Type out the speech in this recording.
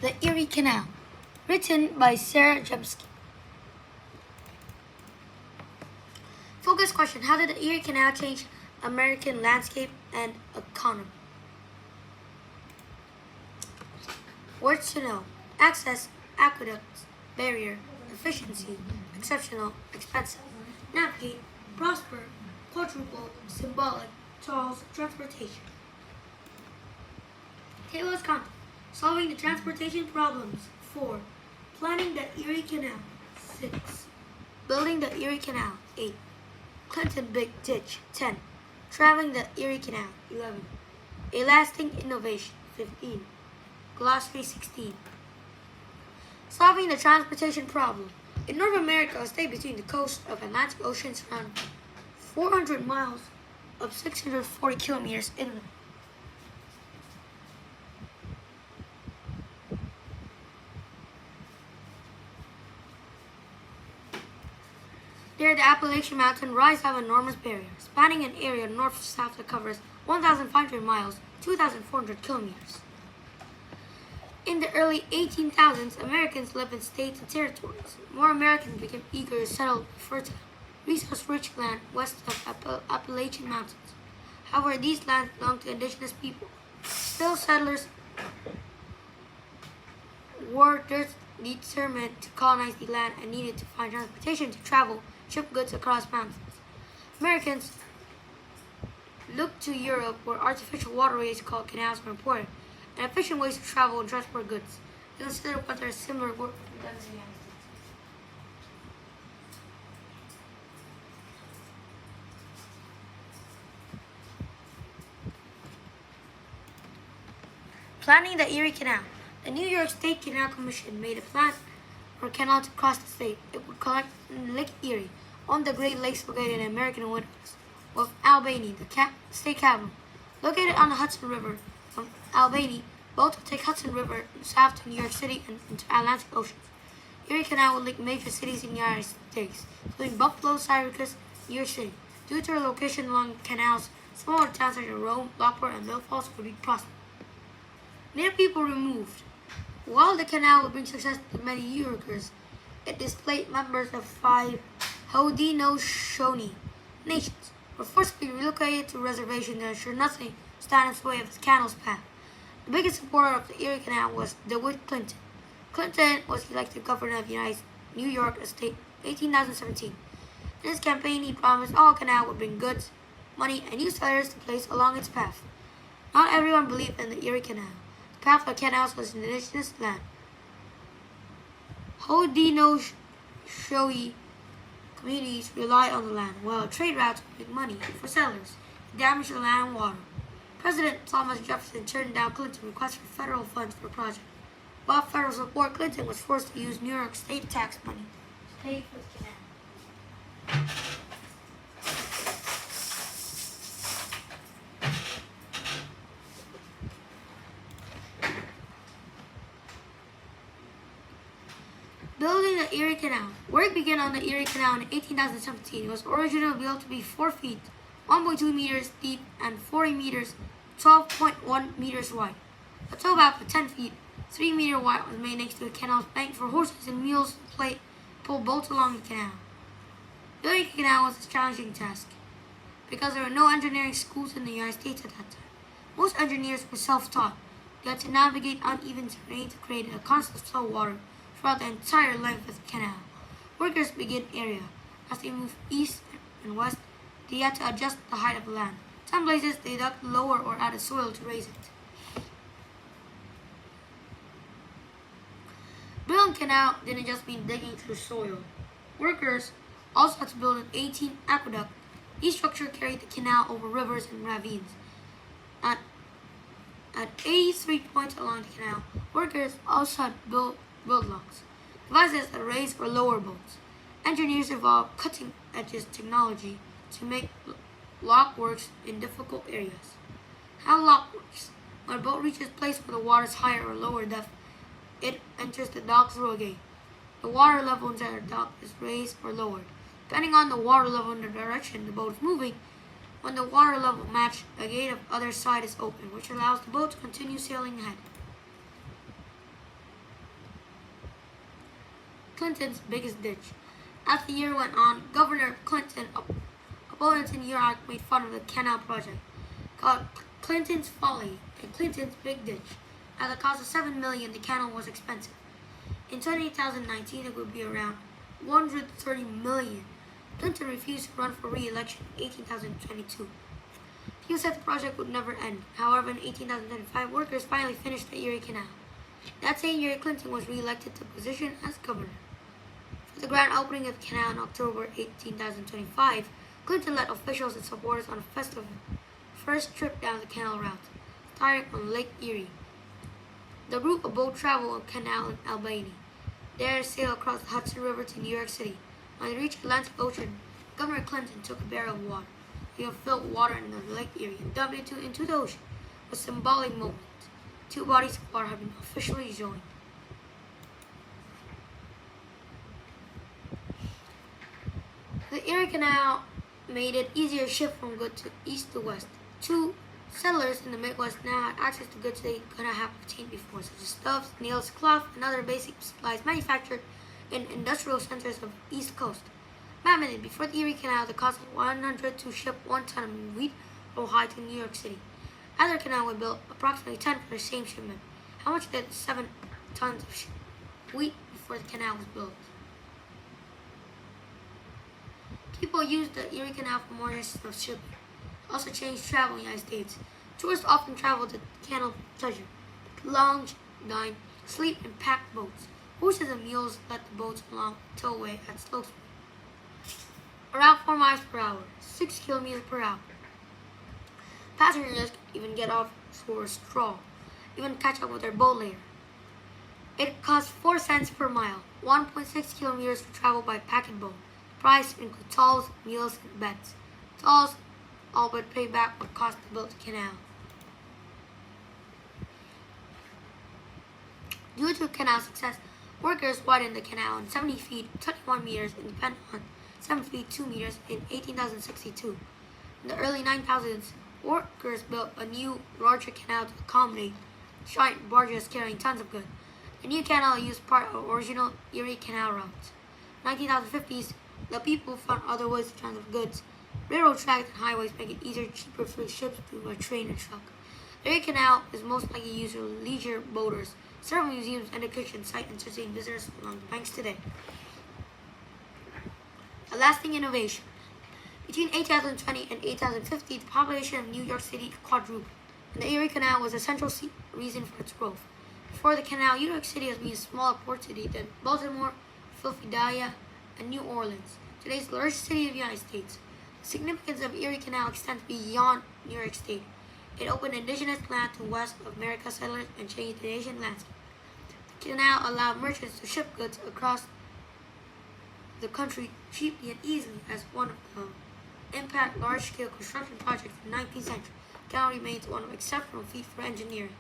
The Erie Canal, written by Sarah Jemski. Focus question: how did the Erie Canal change American landscape and economy? Words to know: access, aqueducts, barrier, efficiency, exceptional, expensive, navigate, prosper, quadruple, symbolic, tolls, transportation. Table of contents: solving the transportation problems. 4. Planning the Erie Canal. 6. Building the Erie Canal. 8. Clinton Big Ditch. 10. Traveling the Erie Canal. 11. A lasting innovation. 15. Glossary 16. Solving the transportation problem. In North America, a state between the coast of Atlantic Ocean around 400 miles of 640 kilometers inland. There, the Appalachian Mountains rise above an enormous barrier, spanning an area north-south that covers 1,500 miles, 2,400 kilometers. In the early 18,000s, Americans lived in states and territories. More Americans became eager to settle fertile, resource-rich land west of Appalachian Mountains. However, these lands belonged to indigenous people. Still, settlers were determined to colonize the land and needed to find transportation to travel, ship goods across mountains. Americans looked to Europe, where artificial waterways called canals were important, and efficient ways to travel and transport goods. They considered whether similar work could be done in the United States. Planning the Erie Canal. The New York State Canal Commission made a plan for a canal to cross the state. It would collect in Lake Erie, on the Great Lakes located in American Wilderness, with Albany, the state capital. Located on the Hudson River from Albany, boats would take Hudson River south to New York City and into Atlantic Oceans. Erie Canal would link major cities in the United States, including Buffalo, Syracuse, New York City. Due to her location along canals, smaller towns such as Rome, Lockport, and Mill Falls would be prosperous. Native people removed. While the canal would bring success to many New Yorkers, it displaced members of 5 Haudenosaunee nations, were forcibly relocated to reservations to ensure nothing stand in its way of the canal's path. The biggest supporter of the Erie Canal was DeWitt Clinton. Clinton was elected governor of New York State in 2017. In his campaign, he promised all canal would bring goods, money, and new settlers to place along its path. Not everyone believed in the Erie Canal. The path of the canals was indigenous land. Haudenosaunee communities rely on the land, while trade routes would make money for settlers. It damaged the land and water. President Thomas Jefferson turned down Clinton's request for federal funds for the project. Without federal support, Clinton was forced to use New York State tax money to pay for the canal. Building the Erie Canal. Work began on the Erie Canal in 1817. It was originally built to be 4 feet, 1.2 meters deep, and 40 meters, 12.1 meters wide. A towpath of 10 feet, 3 meters wide was made next to the canal's bank for horses and mules to pull boats along the canal. Building the canal was a challenging task because there were no engineering schools in the United States at that time. Most engineers were self-taught. They had to navigate uneven terrain to create a constant flow of water throughout the entire length of the canal. Workers began area. As they moved east and west, they had to adjust the height of the land. Some places they dug lower or added soil to raise it. Building a canal didn't just mean digging through soil. Workers also had to build an 18 aqueduct. Each structure carried the canal over rivers and ravines. At 83 points along the canal, workers also had built locks, devices that raise or lower boats. Engineers evolved cutting-edge technology to make lock works in difficult areas. How lock works: when a boat reaches a place where the water is higher or lower depth, it enters the dock through a gate. The water level inside the dock is raised or lowered, depending on the water level and the direction the boat is moving. When the water level matches, a gate of the other side is open, which allows the boat to continue sailing ahead. Clinton's biggest ditch. As the year went on, Governor Clinton opponents in New York made fun of the canal project, called Clinton's Folly and Clinton's Big Ditch. At the cost of $7 million, the canal was expensive. In 2019, it would be around $130 million. Clinton refused to run for re-election in 2022. He said the project would never end. However, in 2025, workers finally finished the Erie Canal. That same year, Clinton was re-elected to the position as governor. For the grand opening of the canal on October 8, 2025, Clinton led officials and supporters on a festive first trip down the canal route, starting on Lake Erie. The route of boat travel on Canal in Albany. There, sail across the Hudson River to New York City. When they reached the Atlantic Ocean, Governor Clinton took a barrel of water. He filled water into Lake Erie and dumped it into the ocean. A symbolic moment. Two bodies of water have been officially joined. The Erie Canal made it easier to ship from goods to east to west. Two settlers in the Midwest now had access to goods they could not have obtained before, such as stuffs, nails, cloth, and other basic supplies manufactured in industrial centers of the East Coast. Mammoth, before the Erie Canal, the cost was $100 to ship 1 ton of wheat from Ohio to New York City. After the canal was built, approximately 10 for the same shipment. How much did 7 tons of wheat before the canal was built? People used the Erie Canal for more instances of shipping. Also changed travel in the United States. Tourists often travel the canal for pleasure. Lounge, dine, sleep in packed boats. Horses and mules let the boats along towway at slow speed. Around 4 miles per hour, 6 kilometers per hour. Passengers even get off for a stroll, even catch up with their boat later. It costs 4 cents per mile, 1.6 kilometers to travel by packet boat. Price includes tolls, meals, and beds. Tolls all but pay back what cost to build the canal. Due to canal success, workers widened the canal in 70 feet, 21 meters, and depend on 7 feet, 2 meters in 18,062. In the early 9000s, workers built a new, larger canal to accommodate giant barges carrying tons of goods. The new canal used part of original Erie Canal routes. In the 1950s, the people found other ways to transport goods. Railroad tracks and highways make it easier and cheaper for ships to by train and truck. The Erie Canal is most likely used for leisure boaters. Several museums and education site entertain visitors along the banks today. A lasting innovation. Between 2020 and 2050, the population of New York City quadrupled, and the Erie Canal was a central reason for its growth. Before the canal, New York City has been a smaller port city than Baltimore, Philadelphia, and New Orleans, today's largest city of the United States. The significance of Erie Canal extends beyond New York State. It opened indigenous land to west of America settlers and changed the nation's landscape. The canal allowed merchants to ship goods across the country cheaply and easily. As one of the impact large-scale construction projects in the 19th century, the canal remains one of exceptional feat for engineering.